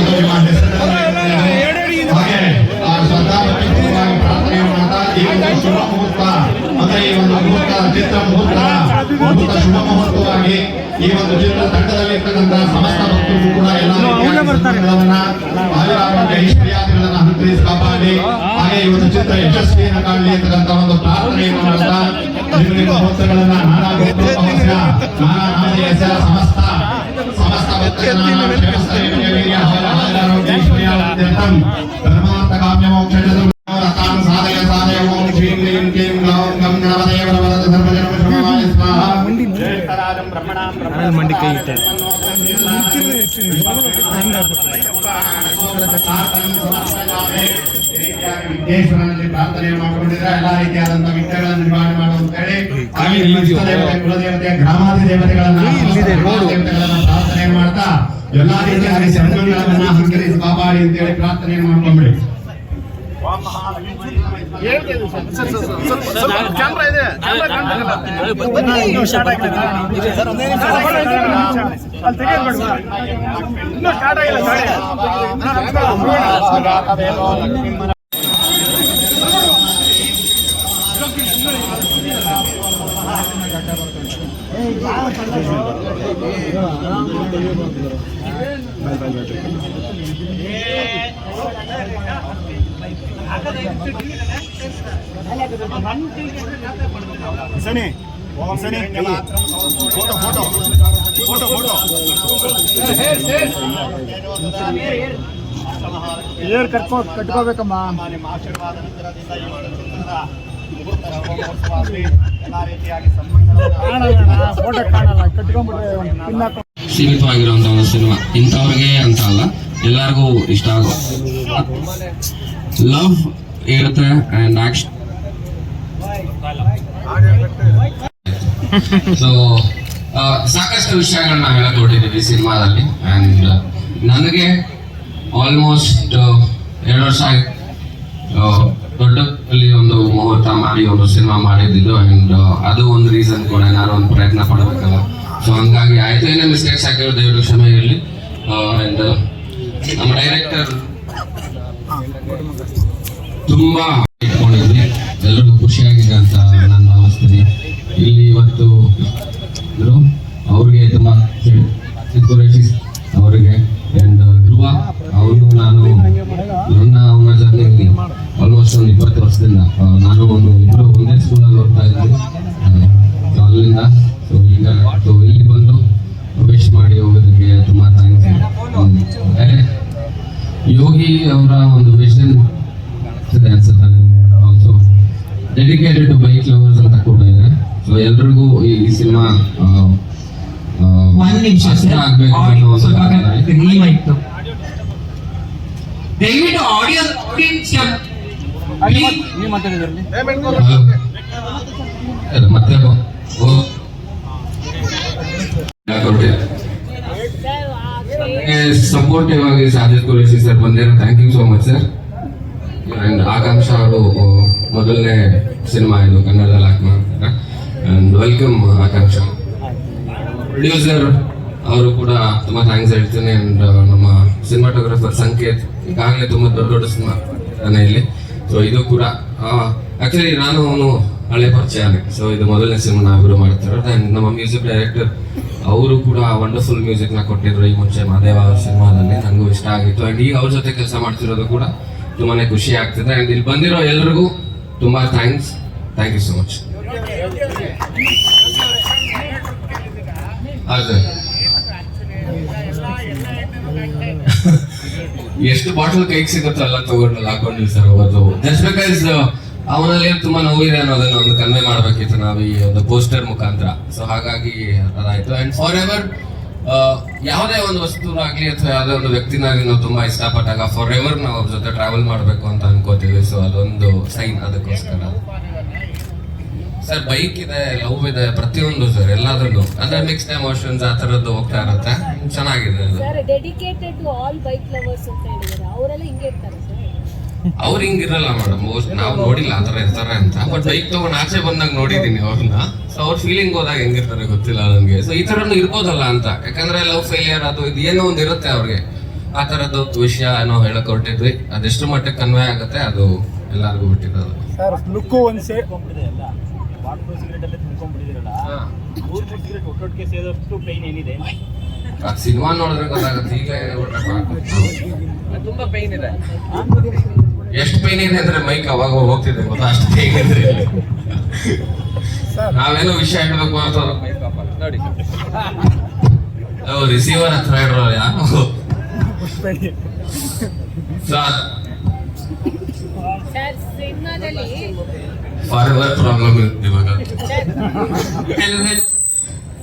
ಒಂದು ನಿಮ್ಮ ಹೆಸರುಗಳನ್ನು ಹಾಗೆ ಶ್ರದ್ಧಾಭಕ್ತಿಪೂರ್ವಕವಾಗಿ ಪ್ರಾರ್ಥನೆ ಮಾಡ್ತಾ ಈ ಒಂದು ಶುಭ ಮುಹೂರ್ತ ಅಂದ್ರೆ ಈ ಒಂದು ಮುಹೂರ್ತ ಚಿತ್ರ ಮುಹೂರ್ತ ಶುಭ ಮುಹೂರ್ತವಾಗಿ ಈ ಒಂದು ಚಿತ್ರ ತಂಡದಲ್ಲಿ ಇರ್ತಕ್ಕಂಥ ಸಮಸ್ತ ಭಕ್ತರು ಕೂಡ ಎಲ್ಲ ರೀತಿಯ ಆಯುರಾರೋಗ್ಯ ಐಶ್ವರ್ಯಾದಿಗಳನ್ನ ಅನುಗ್ರಹಿಸಿ ಕಾಪಾಡಿ ಹಾಗೆ ಈ ಒಂದು ಚಿತ್ರ ಯಶಸ್ವಿಯನ್ನು ಕಾಣಲಿ ಅಂತಕ್ಕಂಥ ಒಂದು ಪ್ರಾರ್ಥನೆಯನ್ನು ಮಾಡ್ತಾ ನಿಮ್ಮ ಮುಹೂರ್ತಗಳನ್ನ ನಾನಾ ಗೋಪುರ ನಾನಾ ನಾಮಧೇಯ ಸಮಸ್ತ ಪರಮಾರ್ಥ ಕಾಮ್ಯ ಮೋಕ್ಷ ಸಾಧಯ ಸಾಧಯ ಓಂ ಶ್ರೀಂ ಕ್ಲೀಂ ಕ್ಲೀಂ ಗ್ಲೌಂ ಗಂ ಗಣಪತಯೇ ವರವರದ ಸರ್ವಜನ ಶ್ರಮವಾಯ ಸ್ವಾಹಾ ಮಂಡಿ ಕೈ ಇಟ್ಟೆ ವಿಘ್ನೇಶ್ವರನಲ್ಲಿ ಪ್ರಾರ್ಥನೆ ಮಾಡಿಕೊಂಡಿದ್ರೆ ಎಲ್ಲಾ ರೀತಿಯಾದಂತಹ ವಿಘ್ನಗಳನ್ನು ನಿವಾರಣೆ ಮಾಡು ಅಂತ ಹೇಳಿ ಹಾಗೆ ನಿಮ್ಮ ಇಷ್ಟದೇವತೆ ಕುಲದೇವತೆ ಗ್ರಾಮಾದಿ ದೇವತೆಗಳನ್ನ ಪ್ರಾರ್ಥನೆ ಮಾಡ್ತಾ ಎಲ್ಲಾ ರೀತಿಯಾಗಿ ಸಂಘಗಳನ್ನ ಸಂಕರಿಸಿ ಕಾಪಾಡಿ ಅಂತ ಹೇಳಿ ಪ್ರಾರ್ಥನೆ ಮಾಡ್ಕೊಂಡ್ಬಿಡಿ. ಸನಿ ಓಂ ಸನಿ ಫೋಟೋ ಫೋಟೋ ಫೋಟೋ ಫೋಟೋ ಏರ್ ಕಟ್ಕೋಬೇಕಮ್ಮ ನಿಮ್ಮ ಆಶೀರ್ವಾದ ಸೀಮಿತವಾಗಿರುವಂತಹ ಒಂದು ಸಿನಿಮಾ ಇಂಥವ್ರಿಗೆ ಅಂತ ಅಲ್ಲ, ಎಲ್ಲರಿಗೂ ಇಷ್ಟ ಆಗೋ ಲವ್ ಇರುತ್ತೆ ಅಂಡ್ ಆಕ್ಷನ್. ಸೊ ಸಾಕಷ್ಟು ವಿಷಯಗಳನ್ನ ನಾವೆಲ್ಲ ನೋಡಿದ್ದೀವಿ ಸಿನಿಮಾದಲ್ಲಿ. ಅಂಡ್ ನನಗೆ ಆಲ್ಮೋಸ್ಟ್ 2 ವರ್ಷ ದೊಡ್ಡಲ್ಲಿ ಒಂದು ಮುಹೂರ್ತ ಮಾಡಿ ಒಂದು ಸಿನಿಮಾ ಮಾಡಿದ್ದು. ಅಂಡ್ ಅದು ಒಂದು ರೀಸನ್ ಕೂಡ ಏನಾದ್ರು ಒಂದು ಪ್ರಯತ್ನ ಪಡಬೇಕಲ್ಲ. ಸೊ ಹಂಗಾಗಿ ಆಯ್ತು, ಏನೇ ಮಿಸ್ಟೇಕ್ಸ್ ಆಗಿರೋ ದಯವಿಟ್ಟು ಕ್ಷಮೆ ಇರಲಿ. ಅಂಡ್ ನಮ್ಮ ಡೈರೆಕ್ಟರ್ ತುಂಬಾ ಇಟ್ಕೊಂಡಿದ್ವಿ, ಎಲ್ರಿಗೂ ಖುಷಿಯಾಗಿದೆ ಅಂತ ನಾನು ಭಾವಿಸ್ತೀನಿ. ಇಲ್ಲಿ ಇವತ್ತು ಅವ್ರಿಗೆ ತುಂಬಾ ಸಿದ್ಧುರೇಶಿ ಅವರಿಗೆ ಅಂಡ್ ಧ್ರುವ ಅವನು ನನ್ನ ಅವನ ಜರ್ನಿ ಆಲ್ಮೋಸ್ಟ್ ಒಂದು 20 ವರ್ಷದಿಂದ ನಾನು ಇಬ್ಬರು ಒಂದೇ ಸ್ಕೂಲಲ್ಲಿ ಓದ್ತಾ ಇದ್ವಿ. ಅಲ್ಲಿಂದ ಇಲ್ಲಿ ಬಂದು ವಿಶ್ ಮಾಡಿ ಹೋಗೋದಕ್ಕೆ ತುಂಬಾ ಥ್ಯಾಂಕ್ಸ್. ಯೋಗಿ ಅವರ ಒಂದು ವಿಷನ್ ಅನ್ಸುತ್ತೆ, also dedicated to bike lovers ಅಂತ ಕೂಡ ಇದೆ. ಸೊ ಎಲ್ರಿಗೂ ಈ ಸಿನಿಮಾ ದಯವಿಟ್ಟು ಆಡಿಯೋ ಮತ್ತೆ ಸಪೋರ್ಟಿವ್ ಆಗಿ ಸಾಜಿದ್ ಕುರೇಶಿ ಸರ್ ಬಂದಿರೋ thank you so much sir. And Akanksha ಅವರು ಮೊದಲನೇ ಸಿನಿಮಾ ಇದು ಕನ್ನಡದಲ್ಲಿ ಹಾಕಿ ಮಾಡ್ತಾರೆ. And welcome Akanksha. ಪ್ರೊಡ್ಯೂಸರ್ ಅವರು ಕೂಡ ತುಂಬಾ ಥ್ಯಾಂಕ್ಸ್ ಹೇಳ್ತೀನಿ. ಅಂಡ್ ನಮ್ಮ ಸಿನಿಮಾಟೋಗ್ರಫರ್ ಸಂಕೇತ್ ಈಗಾಗಲೇ ತುಂಬಾ ದೊಡ್ಡ ಸಿನಿಮಾ ಇಲ್ಲಿ. ಸೊ ಇದು ಕೂಡ ಆಕ್ಚುಲಿ ನಾನು ಅವನು ಹಳೆ ಪರಿಚಯನೇ. ಸೊ ಇದು ಮೊದಲನೇ ಸಿನಿಮಾ ನಾವಿಬ್ರು ಮಾಡ್ತಿರೋದು. ಅಂಡ್ ನಮ್ಮ ಮ್ಯೂಸಿಕ್ ಡೈರೆಕ್ಟರ್ ಅವರು ಕೂಡ ವಂಡರ್ಫುಲ್ ಮ್ಯೂಸಿಕ್ ನ ಕೊಟ್ಟಿದ್ರು ಈ ಮುಂಚೆ ಮಾದೇವ ಸಿನಿಮಾದಲ್ಲಿ, ನನಗೂ ಇಷ್ಟ ಆಗಿತ್ತು. ಅಂಡ್ ಈಗ ಅವ್ರ ಜೊತೆ ಕೆಲಸ ಮಾಡ್ತಿರೋದು ಕೂಡ ತುಂಬಾನೇ ಖುಷಿ ಆಗ್ತಿದೆ. ಅಂಡ್ ಇಲ್ಲಿ ಬಂದಿರೋ ಎಲ್ರಿಗೂ ತುಂಬಾ ಥ್ಯಾಂಕ್ಸ್ ಯು ಸೊ ಮಚ್. ಎಷ್ಟು ಬಾಟಲ್ ಕೈಗೆ ಸಿಗುತ್ತೋ ಎಲ್ಲ ತಗೊಂಡು ಹಾಕೊಂಡಿವಿ ಸರ್ ಅವತ್ತು. ಜಸ್ಟ್ ಬಿಕಾಸ್ ಅವನಲ್ಲಿ ತುಂಬಾ ನೋವಿದೆ ಅನ್ನೋದನ್ನ ಒಂದು ಕನ್ವೆ ಮಾಡ್ಬೇಕಿತ್ತು ನಾವು ಈ ಒಂದು ಪೋಸ್ಟರ್ ಮುಖಾಂತರ. ಸೊ ಹಾಗಾಗಿ ಅದಾಯ್ತು. ಅಂಡ್ ಫಾರ್ ಎವರ್ ಯಾವುದೇ ಒಂದು ವಸ್ತು ಆಗ್ಲಿ ಅಥವಾ ಯಾವುದೇ ಒಂದು ವ್ಯಕ್ತಿನಾಗ್ಲಿ ನಾವು ತುಂಬಾ ಇಷ್ಟಪಟ್ಟಾಗ ಫಾರ್ ಎವರ್ ನಾವು ಅವ್ರ ಜೊತೆ ಟ್ರಾವೆಲ್ ಮಾಡ್ಬೇಕು ಅಂತ ಅನ್ಕೋತೀವಿ. ಸೊ ಅದೊಂದು ಸೈನ್ ಅದಕ್ಕೋಸ್ಕರ. ಸರ್ ಬೈಕ್ ಇದೆ, ಲವ್ ಇದೆ, ಪ್ರತಿಯೊಂದು ಸರ್ ಎಲ್ಲಾದ್ರಲ್ಲೂ ಅಂದ್ರೆ ಮಿಕ್ಸ್ಡ್ ಎಮೋಷನ್ಸ್ ಆ ತರದ್ದು ಹೋಗ್ತಾ ಇರುತ್ತೆ. ಚೆನ್ನಾಗಿದೆ. Dedicated to all bike lovers ಅಂತ ಹೇಳಿದ್ದಾರೆ, ಅವರೆಲ್ಲ ಹಿಂಗೆ ಇರ್ತಾರೆ ಸರ್? ಅವ್ರು ಹಿಂಗಿರಲ್ಲ ಮೇಡಮ್, ನಾವು ನೋಡಿಲ್ಲ ಆತರ ಇರ್ತಾರೆ ಅಂತ. ಬಟ್ ಬೈಕ್ ತಗೊಂಡು ಆಚೆ ಬಂದಾಗ ನೋಡಿದೀನಿ ಅವ್ರನ್ನ. ಸೊ ಅವ್ರ ಫೀಲಿಂಗ್ ಹೋದಾಗ ಹೆಂಗಿರ್ತಾರೆ ಗೊತ್ತಿಲ್ಲ ನನಗೆ. ಸೊ ಈ ತರನು ಇರ್ಬೋದಲ್ಲ ಅಂತ, ಯಾಕಂದ್ರೆ ಲವ್ ಫೇಲಿಯರ್ ಅದು ಇದು ಏನೋ ಒಂದು ಇರುತ್ತೆ ಅವ್ರಿಗೆ. ಆ ಥರದ್ದು ವಿಷಯ ಏನೋ ಹೇಳಕ್ ಹೊರಟಿದ್ವಿ. ಅದೆಷ್ಟು ಮಟ್ಟಕ್ಕೆ ಕನ್ವೆ ಆಗುತ್ತೆ ಅದು ಎಲ್ಲರಿಗೂ ಬಿಟ್ಟಿರೋದು. ಸರ್ ಲುಕ್ಕು ಒಂದ್ಸೆ ಎಲ್ಲ ವಾಟರ್ ಸಿಗರೇಟ್ ಅಲ್ಲೇ ತುಂಬ್ಕೊಂಡ್ಬಿಟ್ಟಿದ್ದೀರಲ್ಲ, 3 ಸಿಗರೇಟ್ ಒಟ್ಟೊಟ್ಟಿಗೆ ಸೇದಷ್ಟು ಪೈನ್ ಏನಿದೆ? ಆ ಸಿನಿಮಾ ನೋಡಿದ್ರೆ ಗೊತ್ತಾಗುತ್ತೆ. ಈಗ ತುಂಬಾ ಪೈನ್ ಇದೆ. ಎಷ್ಟು ಪೈನ್ ಇದೆ ಅಂದ್ರೆ ಮೈಕ್ ಅವಾಗ ಹೋಗ್ತಿದೆ ಗೊತ್ತಾ, ಅಷ್ಟು ಪೈನ್ ಇದೆ. ನಾವೇನೋ ವಿಷಯ ಹೇಳ್ಬೇಕು ಅಂತ ನೋಡಿ, ರಿಸೀವರ್ ಹತ್ರ ಇರೋ ಯಾರು ಸರ್ ಸಿನಿಮಾದಲ್ಲಿ ಫಾರ್ವರ್ ಪ್ರಾಬ್ಲಮ್ ಇರುತ್ತೆ ಇವಾಗ.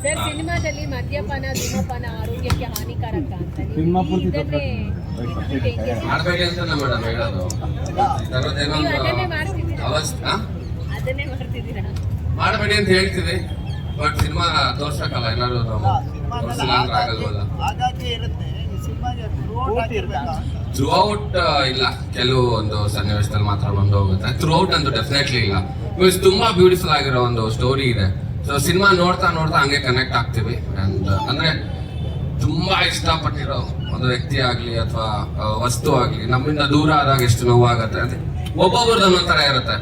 ಸರ್ ಸಿನಿಮಾದಲ್ಲಿ ಮದ್ಯಪಾನ ಧೂಮಪಾನ ಆರೋಗ್ಯಕ್ಕೆ ಹಾನಿಕಾರಕ ಅಂತ ಇದನ್ನೇ ಮಾಡ್ಬೇಡಿ ಅಂತ ಮೇಡಮ್ ಹೇಳೋದು. ಅದನ್ನೇ ಮಾಡ್ತಿದ್ದೀರಾ ಅದನ್ನೇ ಮಾಡ್ತಿದ್ದೀರಾ ಮಾಡಬೇಡಿ ಅಂತ ಹೇಳ್ತೀವಿ, ಬಟ್ ಸಿನಿಮಾ ತೋರ್ಸಕ್ಕಲ್ಲ, ಏನಾದ್ರು ನಾವು ತೋರ್ಸಿಲ್ಲ ಅಂದ್ರೆ ಆಗಲ್ವಲ್ಲ. ಥ್ರೂ ಔಟ್ ಇಲ್ಲ, ಕೆಲವು ಒಂದು ಸನ್ನಿವೇಶದಲ್ಲಿ ಮಾತ್ರ ಬಂದು ಹೋಗುತ್ತೆ. ಥ್ರೂ ಔಟ್ ಅಂತೂ ಡೆಫಿನೆಟ್ಲಿ ಇಲ್ಲ. ಬಿಕಾಸ್ ತುಂಬಾ ಬ್ಯೂಟಿಫುಲ್ ಆಗಿರೋ ಒಂದು ಸ್ಟೋರಿ ಇದೆ. ಸೊ ಸಿನಿಮಾ ನೋಡ್ತಾ ನೋಡ್ತಾ ಹಂಗೆ ಕನೆಕ್ಟ್ ಆಗ್ತೀವಿ. ಅಂಡ್ ಅಂದ್ರೆ ತುಂಬಾ ಇಷ್ಟಪಟ್ಟಿರೋ ಒಂದು ವ್ಯಕ್ತಿ ಆಗ್ಲಿ ಅಥವಾ ವಸ್ತು ಆಗ್ಲಿ ನಮ್ಮಿಂದ ದೂರ ಆದಾಗ ಎಷ್ಟು ನೋವಾಗತ್ತೆ. ಅದೇ ಒಬ್ಬೊಬ್ರದ್ದು ಒಂದೊಂದ್ ತರ ಇರುತ್ತೆ.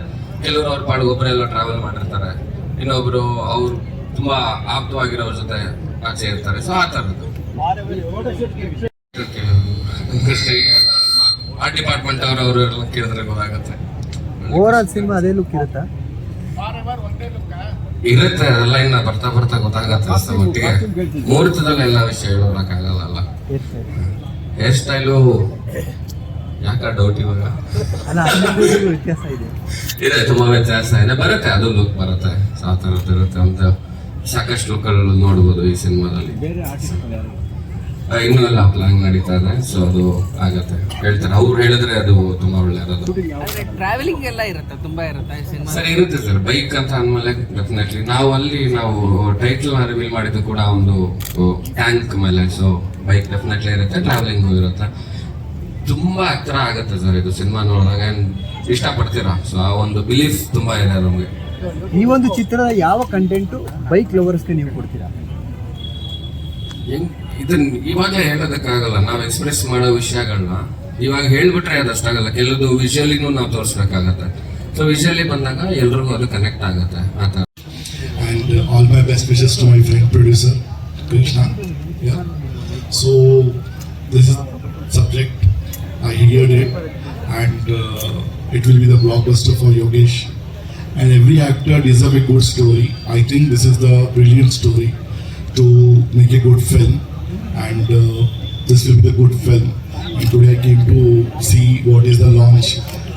ಕೆಲವರು ಅವ್ರ ಪಾಡಿಗೆ ಒಬ್ಬರೆಲ್ಲ ಟ್ರಾವೆಲ್ ಮಾಡಿರ್ತಾರೆ, ಇನ್ನೊಬ್ರು ಅವ್ರು ತುಂಬಾ ಆಪ್ತವಾಗಿರೋರ ಜೊತೆ ಆಚೆ ಇರ್ತಾರೆ. ಸೊ ಆ ತರದ್ದು ಆರ್ಟ್ ಡಿಪಾರ್ಟ್ಮೆಂಟ್ ಅವರು ಎಲ್ಲ ಕೇಳಿದ್ರೆ ಗೊತ್ತಾಗುತ್ತೆ. ಓವರ್ ಆಲ್ ಸಿನಿಮಾ ಅದೇ ಲುಕ್ ಇರುತ್ತಾ? ಇರುತ್ತೆ, ಅದೆಲ್ಲ ಇನ್ನ ಬರ್ತಾ ಬರ್ತಾ ಗೊತ್ತಾಗತ್ತೆ ಅಷ್ಟೇ ಮಟ್ಟಿಗೆ. ಮುಹೂರ್ತದಲ್ಲಿ ಎಲ್ಲ ವಿಷಯ ಹೇಳೋಕ್ಕಾಗಲ್ಲ. ಹೇರ್ ಸ್ಟೈಲು ಯಾಕ ಡೌಟ್ ಇವಾಗ? ವ್ಯತ್ಯಾಸ ಇದೆ, ತುಂಬಾ ವ್ಯತ್ಯಾಸ ಇದೆ. ಬರುತ್ತೆ, ಅದು ಲುಕ್ ಬರುತ್ತೆ, ಆ ಥರದ್ದು ಇರುತ್ತೆ ಅಂತ ಸಾಕಷ್ಟು ಲುಕ್ಗಳು ನೋಡ್ಬೋದು ಈ ಸಿನಿಮಾದಲ್ಲಿ. ಇನ್ನೂ ಎಲ್ಲ ಪ್ಲಾನ್ ನಡೀತಾ ಇದೆ. ಸೊ ಅದು ಆಗತ್ತೆ, ಹೇಳ್ತಾರೆ ಅವ್ರು ಹೇಳಿದ್ರೆ ಅದು ತುಂಬಾ ಒಳ್ಳೆಯದು. ಟ್ರಾವೆಲಿಂಗ್ ಎಲ್ಲ ಇರುತ್ತೆ, ತುಂಬಾ ಇರುತ್ತೆ ಸಿನಿಮಾ. ಸರ್ ಇರುತ್ತೆ ಸರ್, ಬೈಕ್ ಅಂತ ಅಂದ್ಮೇಲೆ ಡೆಫಿನೆಟ್ಲಿ ನಾವು ಟೈಟಲ್ ರಿವೀಲ್ ಮಾಡಿದ್ದು ಕೂಡ ಒಂದು ಟ್ಯಾಂಕ್ ಮೇಲೆ. ಸೊ ಬೈಕ್ ಡೆಫಿನೆಟ್ಲಿ ಇರುತ್ತೆ, ಟ್ರಾವೆಲಿಂಗು ಇರುತ್ತೆ. ತುಂಬಾ ಹತ್ರ ಆಗುತ್ತೆ ಸರ್ ಇದು ಸಿನಿಮಾ ನೋಡಿದಾಗ, ಇಷ್ಟಪಡ್ತೀರಾ. ಸೊ ಆ ಒಂದು ಬಿಲೀಫ್ ತುಂಬಾ ಇದೆ ನಮಗೆ. ಈ ಒಂದು ಚಿತ್ರದ ಯಾವ ಕಂಟೆಂಟು ಬೈಕ್ ಲವರ್ಸ್ಗೆ ನೀವು ಕೊಡ್ತೀರಾ? ಇದನ್ನ ಇವಾಗ ಹೇಳೋದಕ್ಕಾಗಲ್ಲ. ನಾವು ಎಕ್ಸ್ಪ್ರೆಸ್ ಮಾಡೋ ವಿಷಯಗಳನ್ನ ಇವಾಗ ಹೇಳ್ಬಿಟ್ರೆ ಅದಷ್ಟಾಗಲ್ಲ. ಕೆಲವು ವಿಷುವಲಿನೂ ನಾವು ತೋರಿಸ್ಬೇಕಾಗತ್ತೆ. ಸೊ ವಿಷುವಲಿ ಬಂದಾಗ ಎಲ್ರಿಗೂ ಅದು ಕನೆಕ್ಟ್ ಆಗುತ್ತೆ ಆ ಥರ. And all my best wishes to my friend producer Krishna. Yeah. So this is subject I heard it, and it will be the blockbuster for Yogesh. And every actor deserves a good story. I think this is the brilliant story to make a good film, and this will be a good film. And today I came to see what is the launch.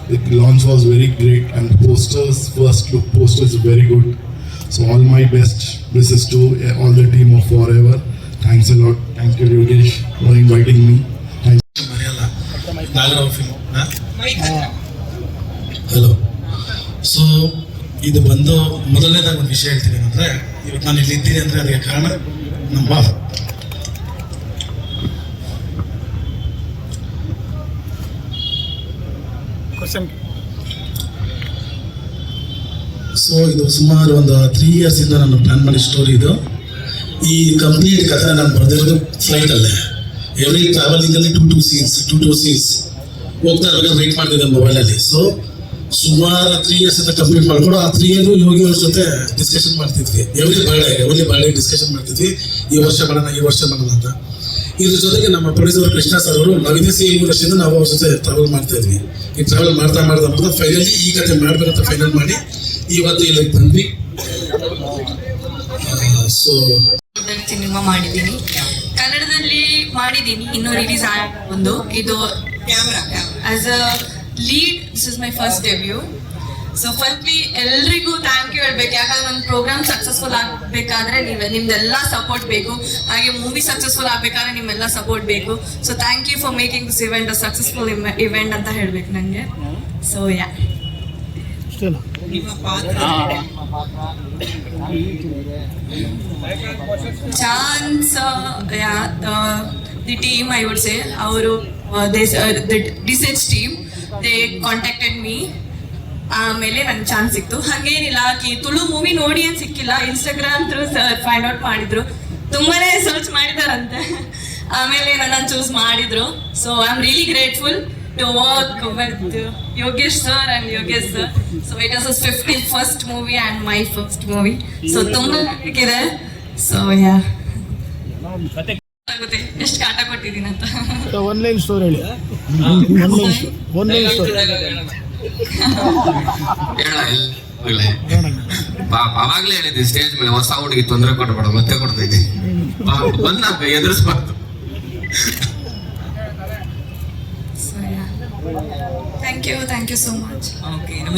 The launch was very great, and posters, first look posters, very good. So all my best wishes to all the team of Forever. Thanks a lot. Thank you, Yogesh, for inviting me. Hello. So ಇದು ಬಂದು ಮೊದಲನೇದಾಗಿ ಒಂದು ವಿಷಯ ಹೇಳ್ತೀನಿ ಅಂದರೆ, ಇವತ್ತು ನಾನು ಇಲ್ಲಿ ಇದ್ದೀನಿ ಅಂದರೆ ಅದಕ್ಕೆ ಕಾರಣ ನಮ್ಮ ಬಾಬ. ಸೊ ಇದು ಸುಮಾರು ಒಂದು 3 years ಇಂದ ನಾನು ಪ್ಲಾನ್ ಮಾಡಿ ಸ್ಟೋರಿ ಇದು. ಈ ಕಂಪ್ಲೀಟ್ ಕಥೆ ನಾನು ಬರೆದಿರೋದು ಫ್ಲೈಟಲ್ಲೇ. ಎವ್ರಿ ಟ್ರಾವೆಲಿಂಗಲ್ಲಿ ಟೂ ಸೀನ್ಸ್ ಹೋಗ್ತಾ ಇರುವಾಗ ವೇಟ್ ಮಾಡ್ತಿದ್ದೆ ಮೊಬೈಲಲ್ಲಿ. ಸೊ ಸುಮಾರು 3 years ಇಂದ ಕಂಪ್ಲೀಟ್ ಮಾಡ್ಕೊಂಡು ಆ 3 year ಯೋಗಿ ಅವ್ರ ಜೊತೆ ಡಿಸ್ಕಷನ್ ಮಾಡ್ತಿದ್ವಿ. ಎವ್ರಿ ಬರ್ಡೇ ಡಿಸ್ಕಷನ್ ಮಾಡ್ತಿದ್ವಿ, ಈ ವರ್ಷ ಮಾಡೋಣ ಅಂತ. ಇದ್ರ ಜೊತೆಗೆ ನಮ್ಮ ಪ್ರೊಡ್ಯೂಸರ್ ಕೃಷ್ಣ ಸರ್ ಅವರು ನಾವಿದೇ 7 ವರ್ಷದಿಂದ ನಾವು ಅವ್ರ ಜೊತೆ ಟ್ರಾವೆಲ್ ಮಾಡ್ತಾ ಇದ್ವಿ. ಈ ಟ್ರಾವೆಲ್ ಮಾಡ್ತಾ ಫೈನಲಿ ಈ ಕಥೆ ಮಾಡ್ಬೇಕಂತ ಫೈನಲ್ ಮಾಡಿ ಇವತ್ತು ಇಲ್ಲಿಗೆ ಬಂದ್ವಿ. ಸೊ ಸಿನಿಮಾ ಮಾಡಿದ್ದೀನಿ, ಕನ್ನಡದಲ್ಲಿ ಮಾಡಿದ್ದೀನಿ, ಇನ್ನೂ ರಿಲೀಸ್ ಒಂದು. ಇದು as a lead, this is my first debut. So firstly ಎಲ್ರಿಗೂ ಥ್ಯಾಂಕ್ ಯು ಹೇಳ್ಬೇಕು. ಯಾಕಂದ್ರೆ ನಮ್ಮ ಪ್ರೋಗ್ರಾಮ್ ಸಕ್ಸಸ್ಫುಲ್ ಆಗಬೇಕಾದ್ರೆ ನಿಮ್ದೆಲ್ಲ ಸಪೋರ್ಟ್ ಬೇಕು, ಹಾಗೆ ಮೂವಿ ಸಕ್ಸಸ್ಫುಲ್ ಆಗಬೇಕಾದ್ರೆ ನಿಮ್ಮೆಲ್ಲ ಸಪೋರ್ಟ್ ಬೇಕು. So thank you for making this event a successful event ಅಂತ ಹೇಳ್ಬೇಕು ನನಗೆ. So yeah, chance the team, I would say ಅವರು ಡಿಸೆಚ್ ಟೀಮ್, ದೇ ಕಾಂಟ್ಯಾಕ್ಟೆಡ್ ಮೀ. ಆಮೇಲೆ ನನ್ಗೆ ಚಾನ್ಸ್ ಸಿಕ್ತು. ಹಾಗೇನಿಲ್ಲ, ತುಳು ಮೂವಿ ನೋಡಿ ಅಂತ ಸಿಕ್ಕಿಲ್ಲ, ಇನ್ಸ್ಟಾಗ್ರಾಮ್ ಥ್ರೂ ಫೈಂಡ್ ಔಟ್ ಮಾಡಿದ್ರು, ತುಂಬಾನೇ ಸರ್ಚ್ ಮಾಡಿದಾರಂತೆ. ಆಮೇಲೆ ನನ್ನ ಚೂಸ್ ಮಾಡಿದ್ರು. So I am really grateful to work with Yogesh sir and Yogesh sir. So it was 51st movie and my first movie. So ತುಂಬಾ ಇದೆ. ಸೊ ಯಾ ಆಗುತ್ತೆ ಎಷ್ಟು ಕಾಟ ಕೊಟ್ಟಿದ್ದೀನಿ ಅಂತ. ಒನ್ಲೈನ್ ಸ್ಟೋರಿ ಹೇಳಿ. ಒನ್ಲೈನ್ ಸ್ಟೋರಿ ಅವಾಗ್ಲೇ ಹೇಳಿದ್ದೆ ಸ್ಟೇಜ್ ಮೇಲೆ ಹೊಸ ಹುಡುಗಿ ತೊಂದರೆ ಕೊಡಬೇಡ, ಮತ್ತೆ ಕೊಡ್ತೈತಿ ಬಂದಾಗ ಎದುರಿಸ್ಬಾರ್ದು. Thank you so much. Okay ನಮ್ಮ